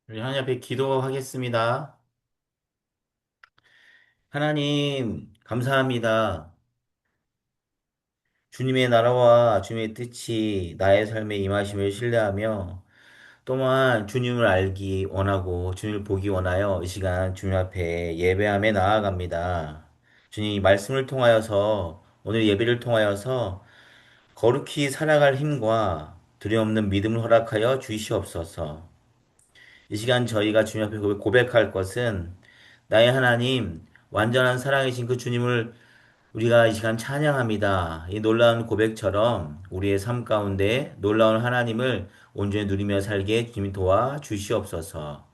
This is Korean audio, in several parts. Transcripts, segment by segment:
우리 하나님 앞에 기도하겠습니다. 하나님, 감사합니다. 주님의 나라와 주님의 뜻이 나의 삶에 임하심을 신뢰하며 또한 주님을 알기 원하고 주님을 보기 원하여 이 시간 주님 앞에 예배함에 나아갑니다. 주님, 말씀을 통하여서 오늘 예배를 통하여서 거룩히 살아갈 힘과 두려움없는 믿음을 허락하여 주시옵소서. 이 시간 저희가 주님 앞에 고백할 것은 나의 하나님, 완전한 사랑이신 그 주님을 우리가 이 시간 찬양합니다. 이 놀라운 고백처럼 우리의 삶 가운데 놀라운 하나님을 온전히 누리며 살게 주님 도와 주시옵소서.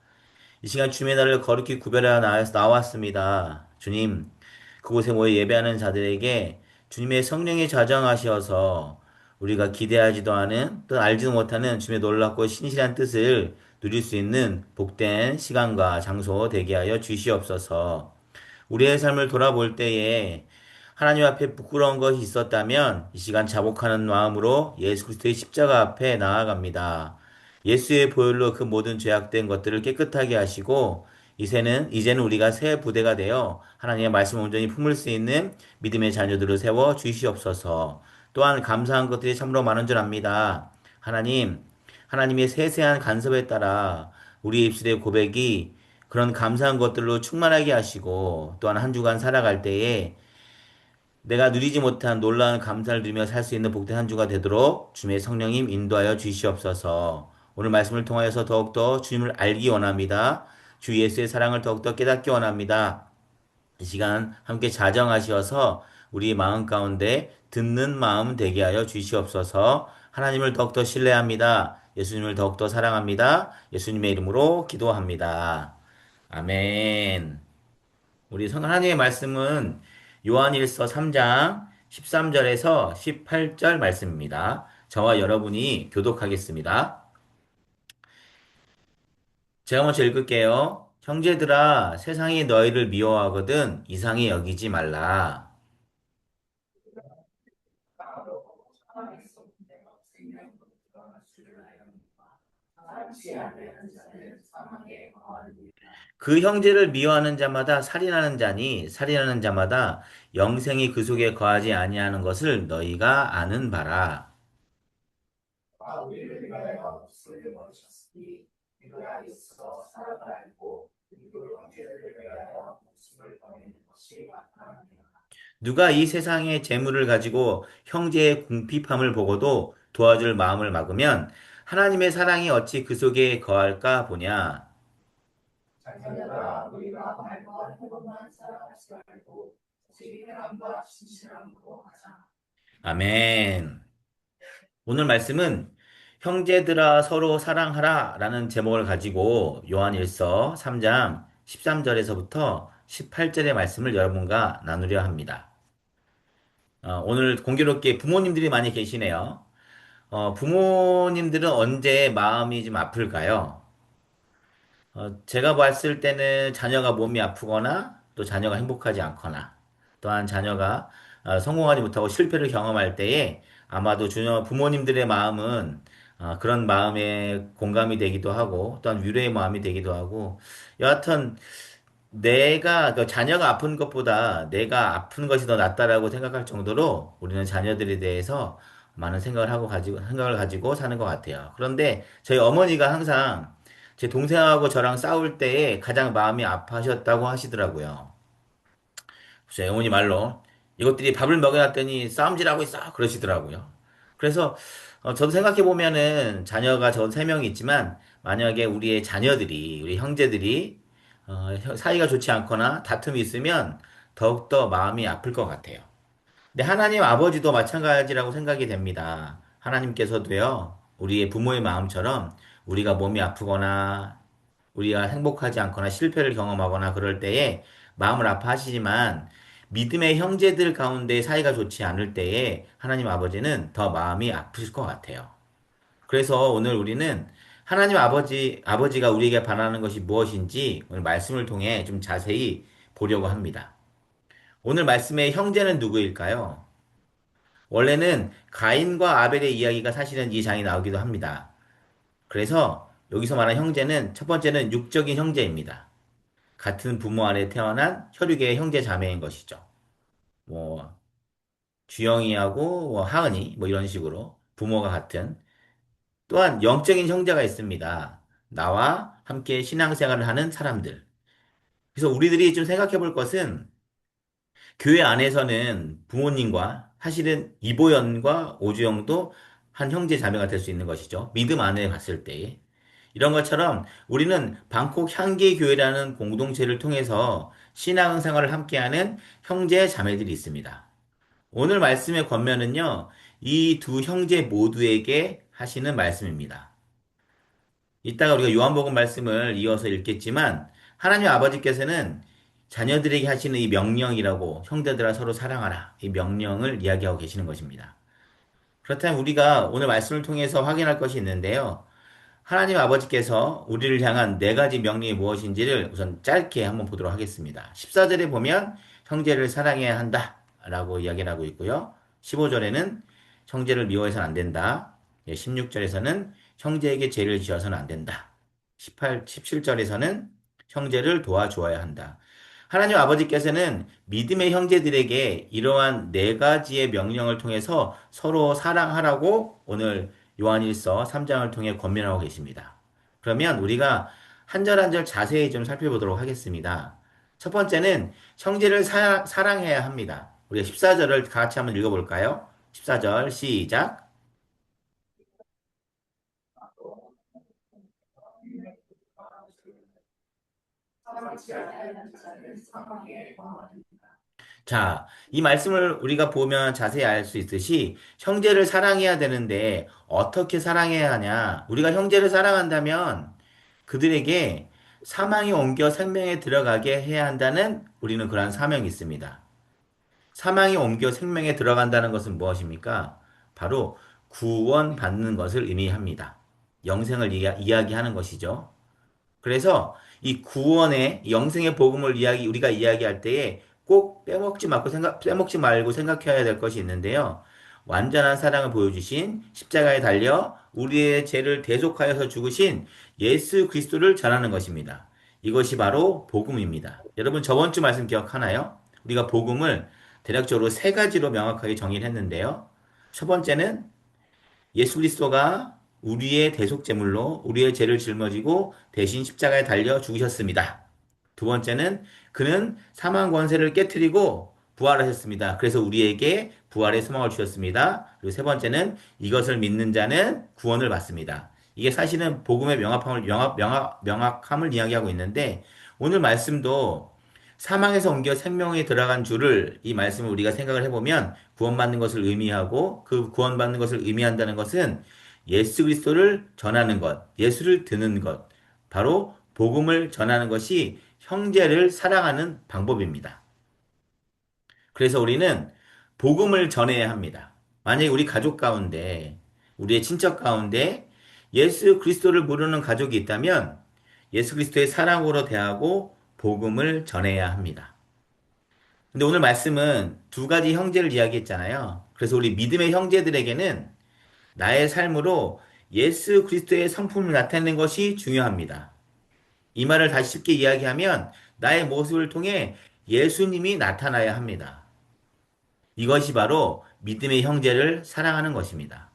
이 시간 주님의 날을 거룩히 구별하여 나왔습니다. 주님, 그곳에 모여 예배하는 자들에게 주님의 성령이 좌정하시어서 우리가 기대하지도 않은 또 알지도 못하는 주님의 놀랍고 신실한 뜻을 누릴 수 있는 복된 시간과 장소 되게 하여 주시옵소서. 우리의 삶을 돌아볼 때에 하나님 앞에 부끄러운 것이 있었다면 이 시간 자복하는 마음으로 예수 그리스도의 십자가 앞에 나아갑니다. 예수의 보혈로 그 모든 죄악된 것들을 깨끗하게 하시고 이제는 우리가 새 부대가 되어 하나님의 말씀을 온전히 품을 수 있는 믿음의 자녀들을 세워 주시옵소서. 또한 감사한 것들이 참으로 많은 줄 압니다. 하나님의 세세한 간섭에 따라 우리 입술의 고백이 그런 감사한 것들로 충만하게 하시고 또한 한 주간 살아갈 때에 내가 누리지 못한 놀라운 감사를 누리며 살 수 있는 복된 한 주가 되도록 주님의 성령님 인도하여 주시옵소서. 오늘 말씀을 통하여서 더욱더 주님을 알기 원합니다. 주 예수의 사랑을 더욱더 깨닫기 원합니다. 이 시간 함께 자정하시어서 우리 마음 가운데 듣는 마음 되게 하여 주시옵소서. 하나님을 더욱더 신뢰합니다. 예수님을 더욱더 사랑합니다. 예수님의 이름으로 기도합니다. 아멘. 우리 성 하나님의 말씀은 요한일서 3장 13절에서 18절 말씀입니다. 저와 여러분이 교독하겠습니다. 제가 먼저 읽을게요. 형제들아, 세상이 너희를 미워하거든 이상히 여기지 말라. 그 형제를 미워하는 자마다 살인하는 자니 살인하는 자마다 영생이 그 속에 거하지 아니하는 것을 너희가 아는 바라. 누가 이 세상의 재물을 가지고 형제의 궁핍함을 보고도 도와줄 마음을 막으면 하나님의 사랑이 어찌 그 속에 거할까 보냐. 아멘. 오늘 말씀은 형제들아 서로 사랑하라 라는 제목을 가지고 요한일서 3장 13절에서부터 18절의 말씀을 여러분과 나누려 합니다. 오늘 공교롭게 부모님들이 많이 계시네요. 부모님들은 언제 마음이 좀 아플까요? 제가 봤을 때는 자녀가 몸이 아프거나 또 자녀가 행복하지 않거나 또한 자녀가 성공하지 못하고 실패를 경험할 때에 아마도 부모님들의 마음은 그런 마음에 공감이 되기도 하고 또한 위로의 마음이 되기도 하고 여하튼 그 자녀가 아픈 것보다 내가 아픈 것이 더 낫다라고 생각할 정도로 우리는 자녀들에 대해서 많은 생각을 가지고 사는 것 같아요. 그런데 저희 어머니가 항상 제 동생하고 저랑 싸울 때에 가장 마음이 아파하셨다고 하시더라고요. 저희 어머니 말로 이것들이 밥을 먹여놨더니 싸움질하고 있어 그러시더라고요. 그래서 저도 생각해 보면은 자녀가 저 세 명이 있지만 만약에 우리 형제들이 사이가 좋지 않거나 다툼이 있으면 더욱더 마음이 아플 것 같아요. 근데 하나님 아버지도 마찬가지라고 생각이 됩니다. 하나님께서도요, 우리의 부모의 마음처럼 우리가 몸이 아프거나 우리가 행복하지 않거나 실패를 경험하거나 그럴 때에 마음을 아파하시지만 믿음의 형제들 가운데 사이가 좋지 않을 때에 하나님 아버지는 더 마음이 아프실 것 같아요. 그래서 오늘 우리는 아버지가 우리에게 바라는 것이 무엇인지 오늘 말씀을 통해 좀 자세히 보려고 합니다. 오늘 말씀의 형제는 누구일까요? 원래는 가인과 아벨의 이야기가 사실은 이 장에 나오기도 합니다. 그래서 여기서 말하는 형제는 첫 번째는 육적인 형제입니다. 같은 부모 아래 태어난 혈육의 형제 자매인 것이죠. 뭐 주영이하고 뭐 하은이 뭐 이런 식으로 부모가 같은. 또한 영적인 형제가 있습니다. 나와 함께 신앙생활을 하는 사람들. 그래서 우리들이 좀 생각해 볼 것은 교회 안에서는 부모님과 사실은 이보연과 오주영도 한 형제 자매가 될 수 있는 것이죠. 믿음 안에 봤을 때. 이런 것처럼 우리는 방콕 향기교회라는 공동체를 통해서 신앙생활을 함께하는 형제 자매들이 있습니다. 오늘 말씀의 권면은요, 이 두 형제 모두에게 하시는 말씀입니다. 이따가 우리가 요한복음 말씀을 이어서 읽겠지만, 하나님 아버지께서는 자녀들에게 하시는 이 명령이라고 형제들아 서로 사랑하라. 이 명령을 이야기하고 계시는 것입니다. 그렇다면 우리가 오늘 말씀을 통해서 확인할 것이 있는데요. 하나님 아버지께서 우리를 향한 네 가지 명령이 무엇인지를 우선 짧게 한번 보도록 하겠습니다. 14절에 보면 형제를 사랑해야 한다 라고 이야기를 하고 있고요. 15절에는 형제를 미워해서는 안 된다. 16절에서는 형제에게 죄를 지어서는 안 된다. 17절에서는 형제를 도와주어야 한다. 하나님 아버지께서는 믿음의 형제들에게 이러한 네 가지의 명령을 통해서 서로 사랑하라고 오늘 요한일서 3장을 통해 권면하고 계십니다. 그러면 우리가 한 절 한 절 자세히 좀 살펴보도록 하겠습니다. 첫 번째는 형제를 사랑해야 합니다. 우리가 14절을 같이 한번 읽어볼까요? 14절 시작. 자, 이 말씀을 우리가 보면 자세히 알 수 있듯이 형제를 사랑해야 되는데 어떻게 사랑해야 하냐? 우리가 형제를 사랑한다면 그들에게 사망이 옮겨 생명에 들어가게 해야 한다는 우리는 그러한 사명이 있습니다. 사망이 옮겨 생명에 들어간다는 것은 무엇입니까? 바로 구원받는 것을 의미합니다. 영생을 이야기하는 것이죠. 그래서 이 구원의 영생의 복음을 우리가 이야기할 때에 꼭 빼먹지 말고 생각해야 될 것이 있는데요. 완전한 사랑을 보여주신 십자가에 달려 우리의 죄를 대속하여서 죽으신 예수 그리스도를 전하는 것입니다. 이것이 바로 복음입니다. 여러분 저번 주 말씀 기억하나요? 우리가 복음을 대략적으로 세 가지로 명확하게 정의를 했는데요. 첫 번째는 예수 그리스도가 우리의 대속제물로 우리의 죄를 짊어지고 대신 십자가에 달려 죽으셨습니다. 두 번째는 그는 사망 권세를 깨뜨리고 부활하셨습니다. 그래서 우리에게 부활의 소망을 주셨습니다. 그리고 세 번째는 이것을 믿는 자는 구원을 받습니다. 이게 사실은 복음의 명확함을 이야기하고 있는데 오늘 말씀도 사망에서 옮겨 생명에 들어간 줄을 이 말씀을 우리가 생각을 해보면 구원받는 것을 의미하고 그 구원받는 것을 의미한다는 것은 예수 그리스도를 전하는 것, 예수를 듣는 것, 바로 복음을 전하는 것이 형제를 사랑하는 방법입니다. 그래서 우리는 복음을 전해야 합니다. 만약에 우리 가족 가운데, 우리의 친척 가운데 예수 그리스도를 모르는 가족이 있다면 예수 그리스도의 사랑으로 대하고 복음을 전해야 합니다. 근데 오늘 말씀은 두 가지 형제를 이야기했잖아요. 그래서 우리 믿음의 형제들에게는 나의 삶으로 예수 그리스도의 성품을 나타내는 것이 중요합니다. 이 말을 다시 쉽게 이야기하면 나의 모습을 통해 예수님이 나타나야 합니다. 이것이 바로 믿음의 형제를 사랑하는 것입니다.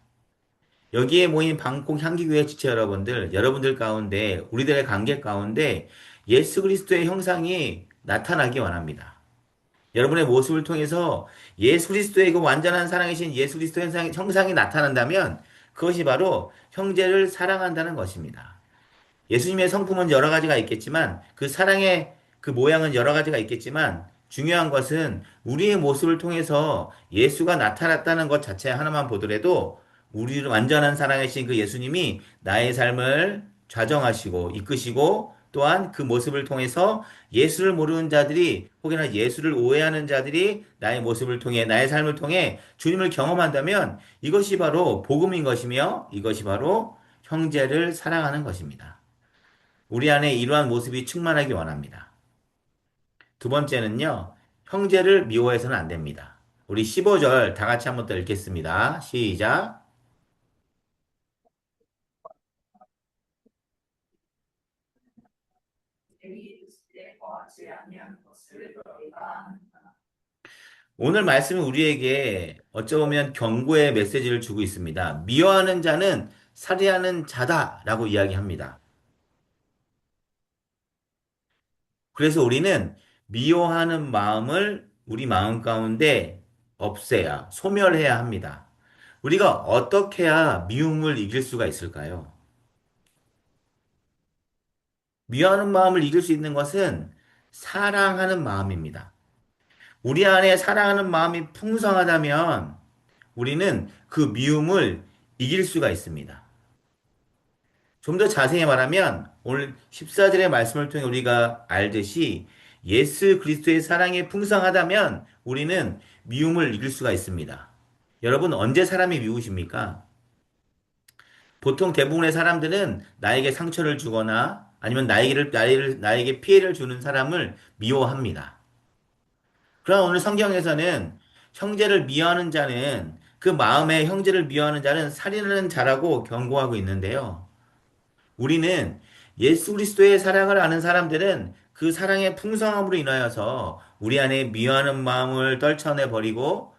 여기에 모인 방콕 향기교회 지체 여러분들 가운데, 우리들의 관계 가운데 예수 그리스도의 형상이 나타나기 원합니다. 여러분의 모습을 통해서 예수 그리스도의 그 완전한 사랑이신 예수 그리스도 형상이 나타난다면 그것이 바로 형제를 사랑한다는 것입니다. 예수님의 성품은 여러 가지가 있겠지만 그 사랑의 그 모양은 여러 가지가 있겠지만 중요한 것은 우리의 모습을 통해서 예수가 나타났다는 것 자체 하나만 보더라도 우리를 완전한 사랑이신 그 예수님이 나의 삶을 좌정하시고 이끄시고 또한 그 모습을 통해서 예수를 모르는 자들이 혹여나 예수를 오해하는 자들이 나의 모습을 통해 나의 삶을 통해 주님을 경험한다면 이것이 바로 복음인 것이며 이것이 바로 형제를 사랑하는 것입니다. 우리 안에 이러한 모습이 충만하기 원합니다. 두 번째는요, 형제를 미워해서는 안 됩니다. 우리 15절 다 같이 한번 더 읽겠습니다. 시작. 오늘 말씀은 우리에게 어쩌면 경고의 메시지를 주고 있습니다. 미워하는 자는 살해하는 자다라고 이야기합니다. 그래서 우리는 미워하는 마음을 우리 마음 가운데 없애야, 소멸해야 합니다. 우리가 어떻게 해야 미움을 이길 수가 있을까요? 미워하는 마음을 이길 수 있는 것은 사랑하는 마음입니다. 우리 안에 사랑하는 마음이 풍성하다면 우리는 그 미움을 이길 수가 있습니다. 좀 더 자세히 말하면 오늘 14절의 말씀을 통해 우리가 알듯이 예수 그리스도의 사랑이 풍성하다면 우리는 미움을 이길 수가 있습니다. 여러분 언제 사람이 미우십니까? 보통 대부분의 사람들은 나에게 상처를 주거나 아니면 나에게 피해를 주는 사람을 미워합니다. 그러나 오늘 성경에서는 형제를 미워하는 자는 그 마음에 형제를 미워하는 자는 살인하는 자라고 경고하고 있는데요. 우리는 예수 그리스도의 사랑을 아는 사람들은 그 사랑의 풍성함으로 인하여서 우리 안에 미워하는 마음을 떨쳐내 버리고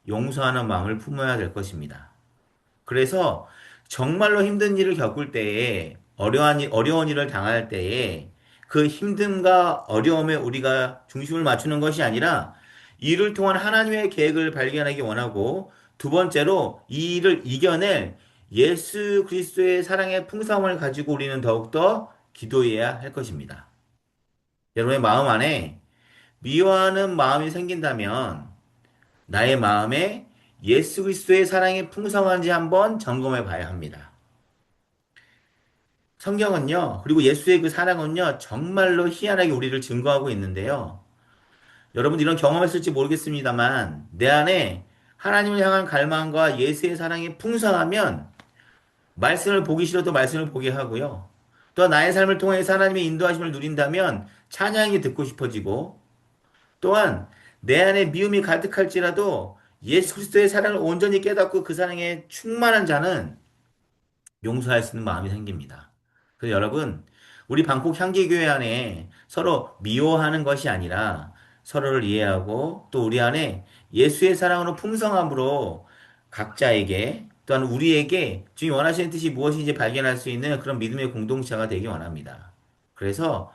용서하는 마음을 품어야 될 것입니다. 그래서 정말로 힘든 일을 겪을 때에 어려운 일을 당할 때에 그 힘듦과 어려움에 우리가 중심을 맞추는 것이 아니라 이를 통한 하나님의 계획을 발견하기 원하고 두 번째로 이 일을 이겨낼 예수 그리스도의 사랑의 풍성함을 가지고 우리는 더욱더 기도해야 할 것입니다. 여러분의 마음 안에 미워하는 마음이 생긴다면 나의 마음에 예수 그리스도의 사랑이 풍성한지 한번 점검해 봐야 합니다. 성경은요, 그리고 예수의 그 사랑은요, 정말로 희한하게 우리를 증거하고 있는데요. 여러분 이런 경험했을지 모르겠습니다만, 내 안에 하나님을 향한 갈망과 예수의 사랑이 풍성하면, 말씀을 보기 싫어도 말씀을 보게 하고요. 또 나의 삶을 통해서 하나님의 인도하심을 누린다면, 찬양이 듣고 싶어지고, 또한 내 안에 미움이 가득할지라도 예수 그리스도의 사랑을 온전히 깨닫고 그 사랑에 충만한 자는 용서할 수 있는 마음이 생깁니다. 그래서 여러분, 우리 방콕 향기교회 안에 서로 미워하는 것이 아니라 서로를 이해하고 또 우리 안에 예수의 사랑으로 풍성함으로 각자에게 또한 우리에게 주님 원하시는 뜻이 무엇인지 발견할 수 있는 그런 믿음의 공동체가 되기 원합니다. 그래서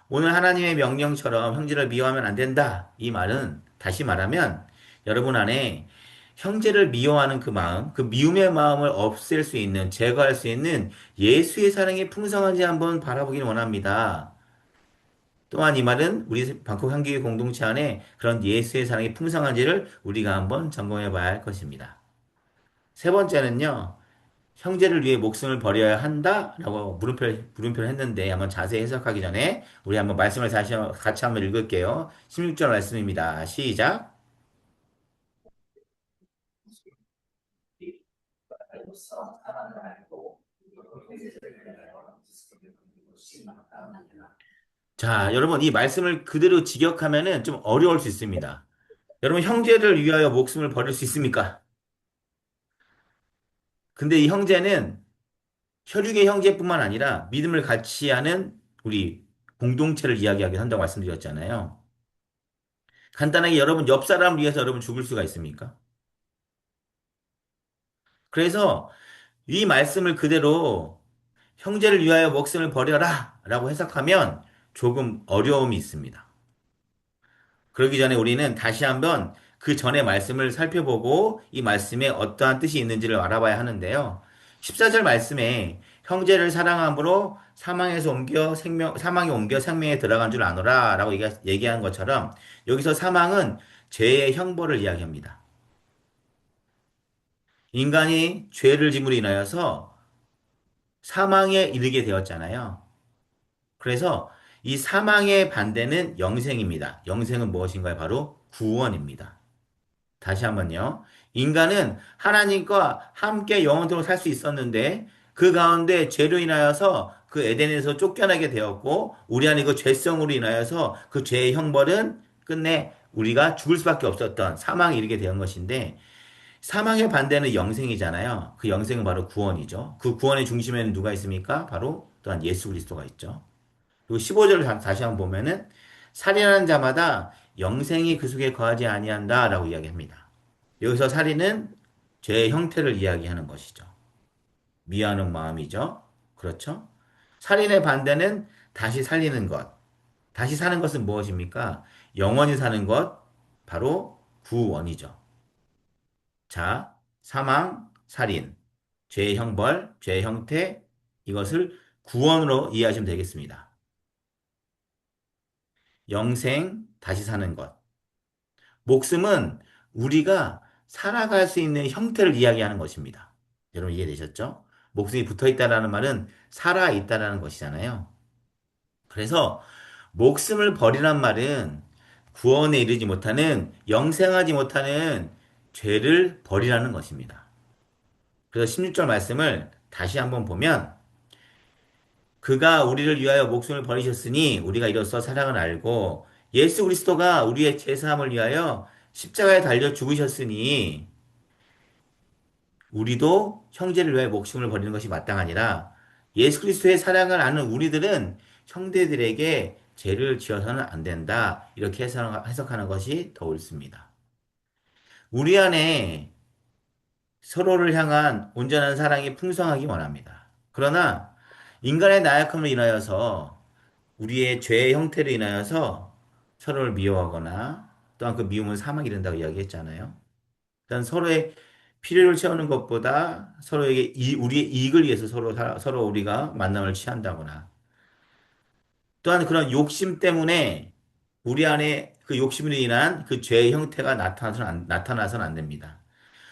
오늘 하나님의 명령처럼 형제를 미워하면 안 된다. 이 말은 다시 말하면 여러분 안에 형제를 미워하는 그 마음, 그 미움의 마음을 없앨 수 있는, 제거할 수 있는 예수의 사랑이 풍성한지 한번 바라보길 원합니다. 또한 이 말은 우리 방콕 향기의 공동체 안에 그런 예수의 사랑이 풍성한지를 우리가 한번 점검해 봐야 할 것입니다. 세 번째는요, 형제를 위해 목숨을 버려야 한다라고 물음표를 했는데 한번 자세히 해석하기 전에 우리 한번 말씀을 같이 한번 읽을게요. 16절 말씀입니다. 시작. 자, 여러분 이 말씀을 그대로 직역하면은 좀 어려울 수 있습니다. 여러분 형제를 위하여 목숨을 버릴 수 있습니까? 근데 이 형제는 혈육의 형제뿐만 아니라 믿음을 같이 하는 우리 공동체를 이야기하게 한다고 말씀드렸잖아요. 간단하게 여러분 옆 사람을 위해서 여러분 죽을 수가 있습니까? 그래서 이 말씀을 그대로 형제를 위하여 목숨을 버려라 라고 해석하면 조금 어려움이 있습니다. 그러기 전에 우리는 다시 한번 그 전의 말씀을 살펴보고 이 말씀에 어떠한 뜻이 있는지를 알아봐야 하는데요. 14절 말씀에 형제를 사랑함으로 사망에 옮겨 생명에 들어간 줄 아노라 라고 얘기한 것처럼 여기서 사망은 죄의 형벌을 이야기합니다. 인간이 죄를 짐으로 인하여서 사망에 이르게 되었잖아요. 그래서 이 사망의 반대는 영생입니다. 영생은 무엇인가요? 바로 구원입니다. 다시 한번요. 인간은 하나님과 함께 영원토록 살 수 있었는데 그 가운데 죄로 인하여서 그 에덴에서 쫓겨나게 되었고 우리 안에 그 죄성으로 인하여서 그 죄의 형벌은 끝내 우리가 죽을 수밖에 없었던 사망에 이르게 된 것인데 사망의 반대는 영생이잖아요. 그 영생은 바로 구원이죠. 그 구원의 중심에는 누가 있습니까? 바로 또한 예수 그리스도가 있죠. 그리고 15절을 다시 한번 보면은 살인하는 자마다 영생이 그 속에 거하지 아니한다라고 이야기합니다. 여기서 살인은 죄의 형태를 이야기하는 것이죠. 미워하는 마음이죠. 그렇죠? 살인의 반대는 다시 살리는 것. 다시 사는 것은 무엇입니까? 영원히 사는 것, 바로 구원이죠. 자, 사망, 살인, 죄의 형벌, 죄의 형태, 이것을 구원으로 이해하시면 되겠습니다. 영생, 다시 사는 것. 목숨은 우리가 살아갈 수 있는 형태를 이야기하는 것입니다. 여러분 이해되셨죠? 목숨이 붙어 있다라는 말은 살아 있다라는 것이잖아요. 그래서 목숨을 버리란 말은 구원에 이르지 못하는 영생하지 못하는 죄를 버리라는 것입니다. 그래서 16절 말씀을 다시 한번 보면 그가 우리를 위하여 목숨을 버리셨으니 우리가 이로써 사랑을 알고 예수 그리스도가 우리의 죄사함을 위하여 십자가에 달려 죽으셨으니 우리도 형제를 위하여 목숨을 버리는 것이 마땅하니라. 예수 그리스도의 사랑을 아는 우리들은 형제들에게 죄를 지어서는 안 된다. 이렇게 해석하는 것이 더 옳습니다. 우리 안에 서로를 향한 온전한 사랑이 풍성하기 원합니다. 그러나 인간의 나약함을 인하여서 우리의 죄의 형태를 인하여서 서로를 미워하거나 또한 그 미움은 사망이 된다고 이야기했잖아요. 일단 서로의 필요를 채우는 것보다 서로에게 우리의 이익을 위해서 서로 우리가 만남을 취한다거나 또한 그런 욕심 때문에 우리 안에 그 욕심으로 인한 그 죄의 형태가 나타나서는 안 됩니다.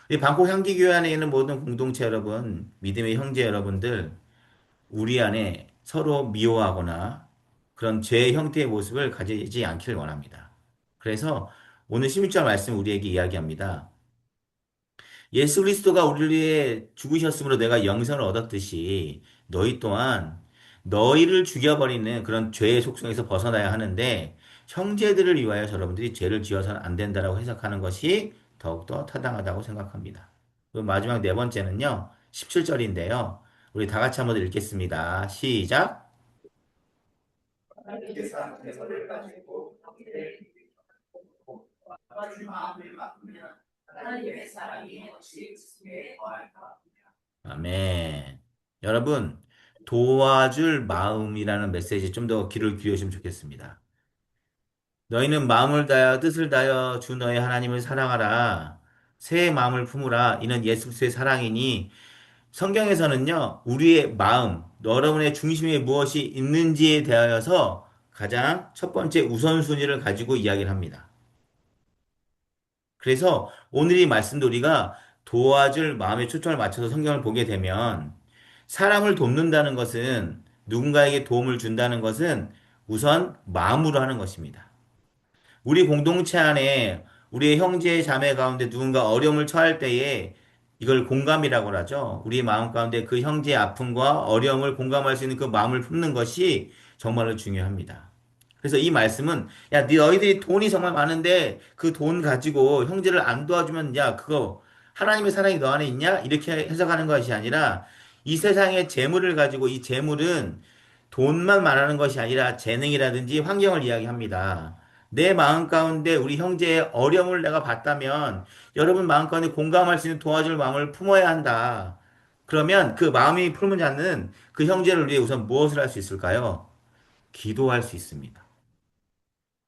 이 방콕 향기교회 안에 있는 모든 공동체 여러분, 믿음의 형제 여러분들, 우리 안에 서로 미워하거나 그런 죄의 형태의 모습을 가지지 않기를 원합니다. 그래서 오늘 16절 말씀 우리에게 이야기합니다. 예수 그리스도가 우리를 위해 죽으셨으므로 내가 영생을 얻었듯이 너희 또한 너희를 죽여버리는 그런 죄의 속성에서 벗어나야 하는데 형제들을 위하여 여러분들이 죄를 지어서는 안 된다라고 해석하는 것이 더욱더 타당하다고 생각합니다. 그리고 마지막 네 번째는요. 17절인데요. 우리 다 같이 한번 읽겠습니다. 시작. 아멘. 여러분, 도와줄 마음이라는 메시지 좀 더 귀를 기울이시면 좋겠습니다. 너희는 마음을 다하여 뜻을 다하여 주 너희 하나님을 사랑하라. 새 마음을 품으라. 이는 예수 그리스도의 사랑이니 성경에서는요. 우리의 마음, 여러분의 중심에 무엇이 있는지에 대하여서 가장 첫 번째 우선순위를 가지고 이야기를 합니다. 그래서 오늘 이 말씀도 우리가 도와줄 마음의 초점을 맞춰서 성경을 보게 되면 사람을 돕는다는 것은 누군가에게 도움을 준다는 것은 우선 마음으로 하는 것입니다. 우리 공동체 안에 우리의 형제 자매 가운데 누군가 어려움을 처할 때에 이걸 공감이라고 하죠. 우리 마음 가운데 그 형제의 아픔과 어려움을 공감할 수 있는 그 마음을 품는 것이 정말로 중요합니다. 그래서 이 말씀은 야, 너희들이 돈이 정말 많은데 그 돈 가지고 형제를 안 도와주면 야, 그거 하나님의 사랑이 너 안에 있냐? 이렇게 해석하는 것이 아니라 이 세상의 재물을 가지고 이 재물은 돈만 말하는 것이 아니라 재능이라든지 환경을 이야기합니다. 내 마음 가운데 우리 형제의 어려움을 내가 봤다면 여러분 마음 가운데 공감할 수 있는 도와줄 마음을 품어야 한다. 그러면 그 마음이 품지 않는 그 형제를 위해 우선 무엇을 할 수 있을까요? 기도할 수 있습니다.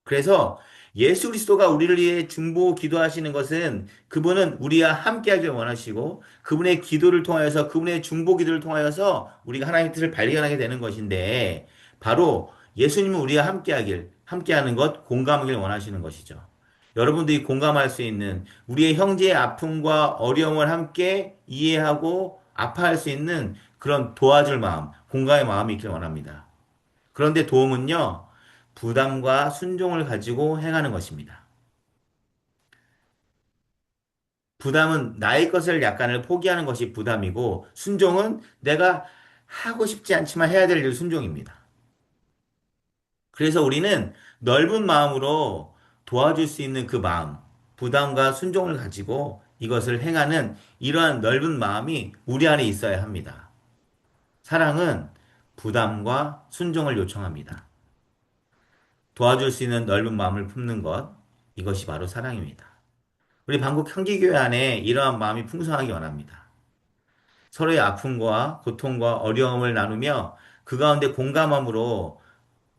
그래서 예수 그리스도가 우리를 위해 중보 기도하시는 것은 그분은 우리와 함께 하길 원하시고 그분의 기도를 통하여서 그분의 중보 기도를 통하여서 우리가 하나님의 뜻을 발견하게 되는 것인데 바로 예수님은 우리와 함께 하길 함께 하는 것 공감하길 원하시는 것이죠. 여러분들이 공감할 수 있는 우리의 형제의 아픔과 어려움을 함께 이해하고 아파할 수 있는 그런 도와줄 마음, 공감의 마음이 있길 원합니다. 그런데 도움은요, 부담과 순종을 가지고 행하는 것입니다. 부담은 나의 것을 약간을 포기하는 것이 부담이고, 순종은 내가 하고 싶지 않지만 해야 될 일 순종입니다. 그래서 우리는 넓은 마음으로 도와줄 수 있는 그 마음, 부담과 순종을 가지고 이것을 행하는 이러한 넓은 마음이 우리 안에 있어야 합니다. 사랑은 부담과 순종을 요청합니다. 도와줄 수 있는 넓은 마음을 품는 것. 이것이 바로 사랑입니다. 우리 방콕 향기교회 안에 이러한 마음이 풍성하기 원합니다. 서로의 아픔과 고통과 어려움을 나누며 그 가운데 공감함으로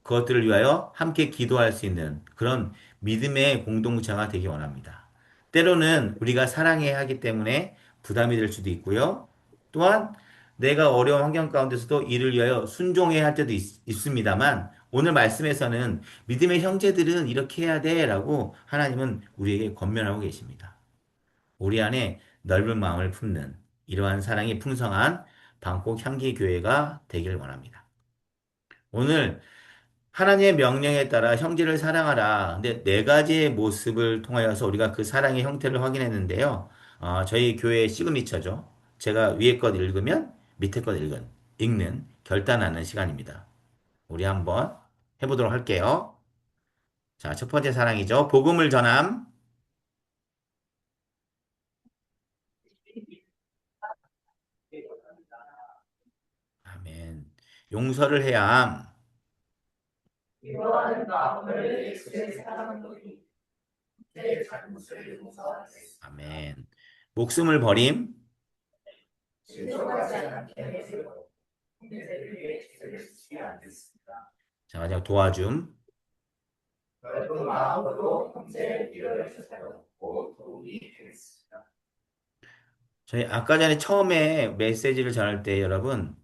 그것들을 위하여 함께 기도할 수 있는 그런 믿음의 공동체가 되기 원합니다. 때로는 우리가 사랑해야 하기 때문에 부담이 될 수도 있고요. 또한 내가 어려운 환경 가운데서도 이를 위하여 순종해야 할 때도 있습니다만 오늘 말씀에서는 믿음의 형제들은 이렇게 해야 돼라고 하나님은 우리에게 권면하고 계십니다. 우리 안에 넓은 마음을 품는 이러한 사랑이 풍성한 방콕 향기 교회가 되길 원합니다. 오늘 하나님의 명령에 따라 형제를 사랑하라. 근데 네 가지의 모습을 통하여서 우리가 그 사랑의 형태를 확인했는데요. 저희 교회의 시그니처죠. 제가 위에 것 읽으면 밑에 것 읽는 결단하는 시간입니다. 우리 한번 해보도록 할게요. 자, 첫 번째 사랑이죠. 복음을 전함. 아멘. 용서를 해야 함. 아멘. 목숨을 버림. 자, 마지막 도와줌. 저희 아까 전에 처음에 메시지를 전할 때 여러분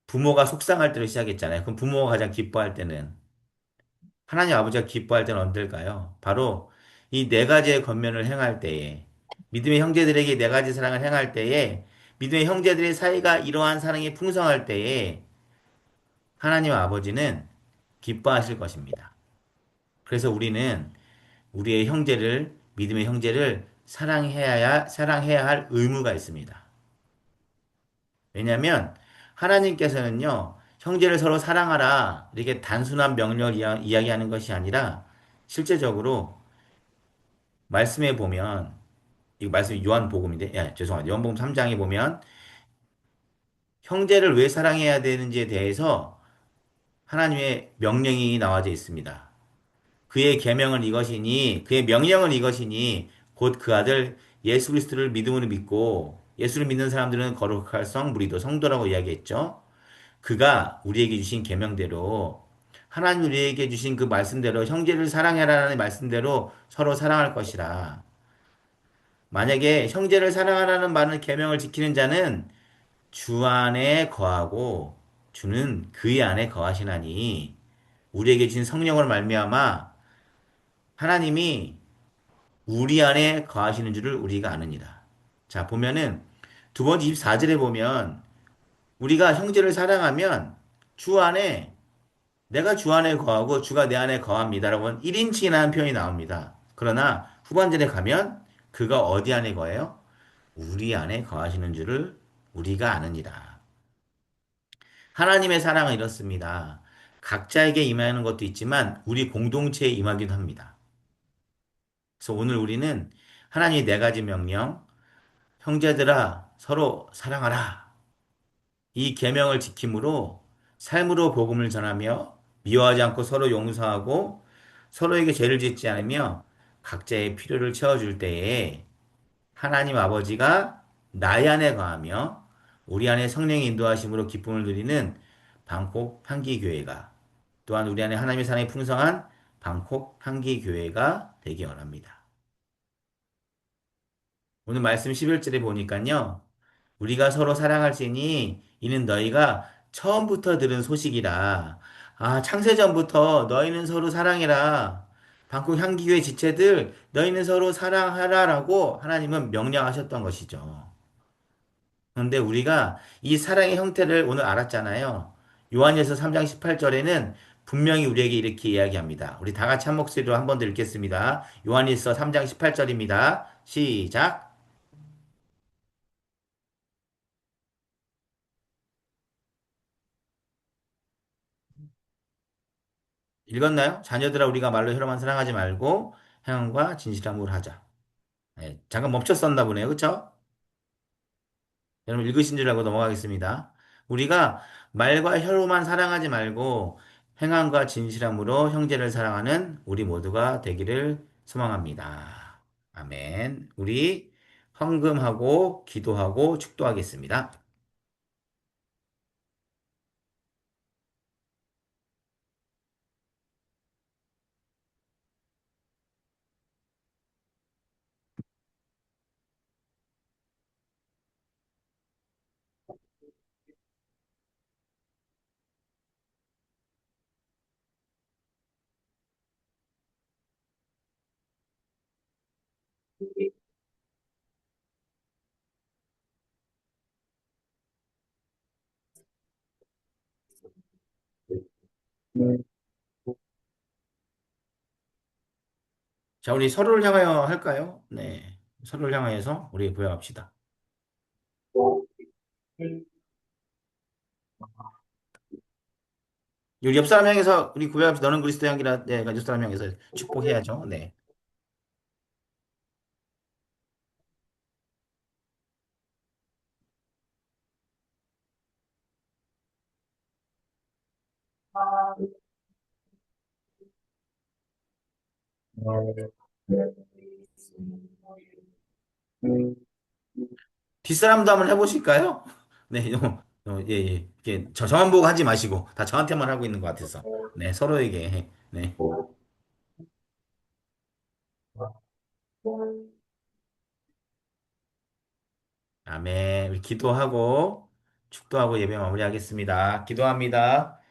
부모가 속상할 때로 시작했잖아요. 그럼 부모가 가장 기뻐할 때는 하나님 아버지가 기뻐할 때는 언제일까요? 바로 이 네 가지의 권면을 행할 때에 믿음의 형제들에게 네 가지 사랑을 행할 때에 믿음의 형제들의 사이가 이러한 사랑이 풍성할 때에 하나님 아버지는 기뻐하실 것입니다. 그래서 우리는 우리의 형제를 믿음의 형제를 사랑해야 할 의무가 있습니다. 왜냐하면 하나님께서는요, 형제를 서로 사랑하라, 이렇게 단순한 명령을 이야기하는 것이 아니라, 실제적으로 말씀에 보면, 이거 말씀이 요한복음인데, 예, 죄송합니다. 요한복음 3장에 보면, 형제를 왜 사랑해야 되는지에 대해서 하나님의 명령이 나와져 있습니다. 그의 계명은 이것이니, 그의 명령은 이것이니, 곧 그 아들 예수 그리스도를 믿음으로 믿고, 예수를 믿는 사람들은 거룩할 무리도 성도라고 이야기했죠. 그가 우리에게 주신 계명대로 하나님 우리에게 주신 그 말씀대로 형제를 사랑해라는 말씀대로 서로 사랑할 것이라. 만약에 형제를 사랑하라는 말은 계명을 지키는 자는 주 안에 거하고 주는 그의 안에 거하시나니 우리에게 주신 성령으로 말미암아 하나님이 우리 안에 거하시는 줄을 우리가 아느니라. 자, 보면은 두 번째 24절에 보면 우리가 형제를 사랑하면 주 안에 내가 주 안에 거하고 주가 내 안에 거합니다라고 하는 1인칭이라는 표현이 나옵니다. 그러나 후반절에 가면 그가 어디 안에 거해요? 우리 안에 거하시는 줄을 우리가 아느니라. 하나님의 사랑은 이렇습니다. 각자에게 임하는 것도 있지만 우리 공동체에 임하기도 합니다. 그래서 오늘 우리는 하나님의 네 가지 명령, 형제들아 서로 사랑하라. 이 계명을 지킴으로 삶으로 복음을 전하며 미워하지 않고 서로 용서하고 서로에게 죄를 짓지 않으며 각자의 필요를 채워줄 때에 하나님 아버지가 나의 안에 거하며 우리 안에 성령의 인도하심으로 기쁨을 누리는 방콕 향기교회가 또한 우리 안에 하나님의 사랑이 풍성한 방콕 향기교회가 되기 원합니다. 오늘 말씀 11절에 보니까요. 우리가 서로 사랑할지니 이는 너희가 처음부터 들은 소식이라. 아, 창세전부터 너희는 서로 사랑해라. 방콕 향기교회 지체들 너희는 서로 사랑하라라고 하나님은 명령하셨던 것이죠. 그런데 우리가 이 사랑의 형태를 오늘 알았잖아요. 요한일서 3장 18절에는 분명히 우리에게 이렇게 이야기합니다. 우리 다 같이 한 목소리로 한 번 더 읽겠습니다. 요한일서 3장 18절입니다. 시작. 읽었나요? 자녀들아 우리가 말로 혈로만 사랑하지 말고 행함과 진실함으로 하자. 네, 잠깐 멈췄었나 보네요. 그쵸? 여러분 읽으신 줄 알고 넘어가겠습니다. 우리가 말과 혀로만 사랑하지 말고 행함과 진실함으로 형제를 사랑하는 우리 모두가 되기를 소망합니다. 아멘. 우리 헌금하고 기도하고 축도하겠습니다. 자, 우리 서로를 향하여 할까요? 네. 서로를 향하여서 우리 구해합시다. 우리 옆 사람 향해서 우리 구해합시다. 너는 그리스도 향기라. 네, 옆 사람 향해서 축복해야죠. 네. 뒷사람도 한번 해보실까요? 네, 예, 예. 이게 저만 보고 하지 마시고 다 저한테만 하고 있는 것 같아서. 네, 서로에게. 네. 아멘. 우리 기도하고 축도하고 예배 마무리하겠습니다. 기도합니다.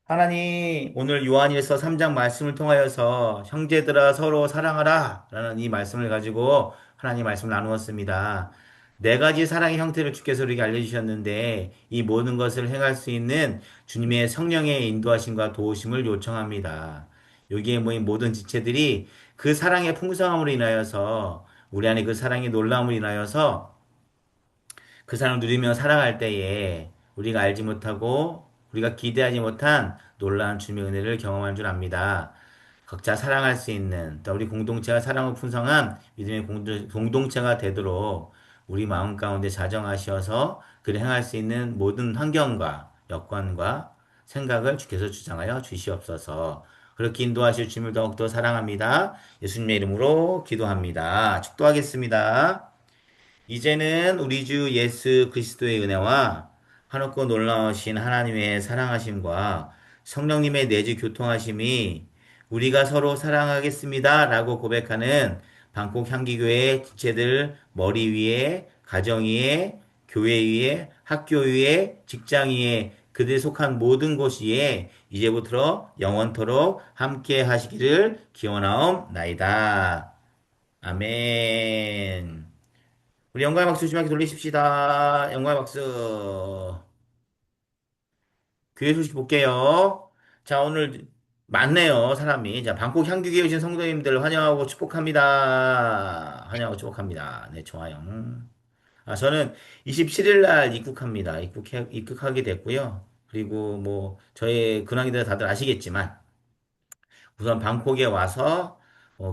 하나님, 오늘 요한일서 3장 말씀을 통하여서 형제들아 서로 사랑하라 라는 이 말씀을 가지고 하나님 말씀을 나누었습니다. 네 가지 사랑의 형태를 주께서 우리에게 알려주셨는데 이 모든 것을 행할 수 있는 주님의 성령의 인도하심과 도우심을 요청합니다. 여기에 모인 모든 지체들이 그 사랑의 풍성함으로 인하여서 우리 안에 그 사랑의 놀라움으로 인하여서 그 사람을 누리며 살아갈 때에 우리가 알지 못하고 우리가 기대하지 못한 놀라운 주님의 은혜를 경험한 줄 압니다. 각자 사랑할 수 있는 또 우리 공동체가 사랑을 풍성한 믿음의 공동체가 되도록 우리 마음 가운데 자정하셔서 그를 행할 수 있는 모든 환경과 여건과 생각을 주께서 주장하여 주시옵소서. 그렇게 인도하실 주님을 더욱더 사랑합니다. 예수님의 이름으로 기도합니다. 축도하겠습니다. 이제는 우리 주 예수 그리스도의 은혜와 한없고 놀라우신 하나님의 사랑하심과 성령님의 내주 교통하심이 우리가 서로 사랑하겠습니다 라고 고백하는 방콕 향기교회 지체들 머리 위에, 가정 위에, 교회 위에, 학교 위에, 직장 위에, 그들이 속한 모든 곳 위에 이제부터 영원토록 함께 하시기를 기원하옵나이다. 아멘. 우리 영광의 박수 심하게 돌리십시다. 영광의 박수. 교회 소식 볼게요. 자, 오늘 많네요, 사람이. 자, 방콕 향기교회 오신 성도님들 환영하고 축복합니다. 환영하고 축복합니다. 네, 좋아요. 아, 저는 27일 날 입국하게 됐고요. 그리고 뭐, 저의 근황이들 다들 아시겠지만, 우선 방콕에 와서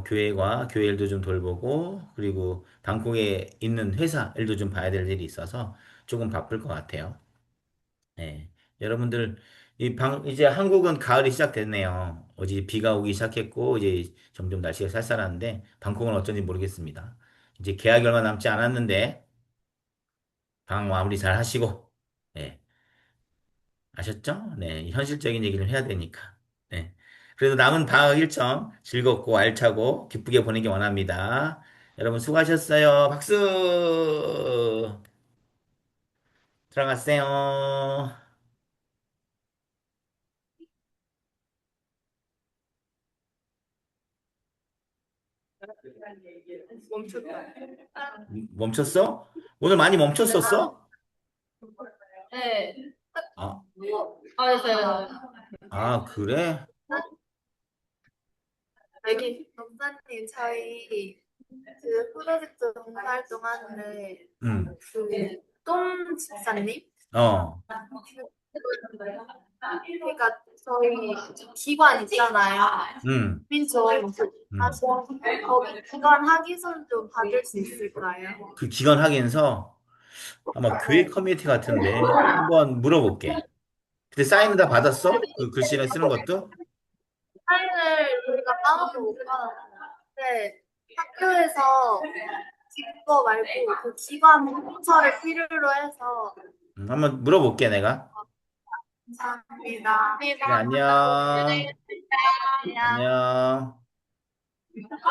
교회와 교회 일도 좀 돌보고 그리고 방콕에 있는 회사 일도 좀 봐야 될 일이 있어서 조금 바쁠 것 같아요. 네. 여러분들 이제 한국은 가을이 시작됐네요. 어제 비가 오기 시작했고 이제 점점 날씨가 쌀쌀한데 방콕은 어쩐지 모르겠습니다. 이제 개학이 얼마 남지 않았는데 방학 마무리 잘 하시고 네. 아셨죠? 네, 현실적인 얘기를 해야 되니까. 네. 그래도 남은 방학 일정 즐겁고 알차고 기쁘게 보내기 원합니다. 여러분 수고하셨어요. 박수! 들어갔어요. 멈췄다. 멈췄어? 오늘 많이 멈췄었어? 네. 아, 됐어요. 그래? 여기 목사님 저희 그 프로젝트 봉사활동 하는데 응, 그똥 집사님 어, 그러니까 저희 기관 있잖아요. 응, 민족 응. 거기 기관 학위선 좀 받을 수 있을까요? 그 기관 확인서 아마 교회 네. 커뮤니티 같은데 한번 물어볼게. 근데 사인을 다 받았어? 그 글씨를 쓰는 것도? 사인을 우리가 따로 못 받았어요. 네, 학교에서 그거 말고 그 기관 공처를 필요로 해서. 한번 물어볼게, 내가. 감사합니다. 그래, 감사합니다. 안녕. 안녕. 안녕.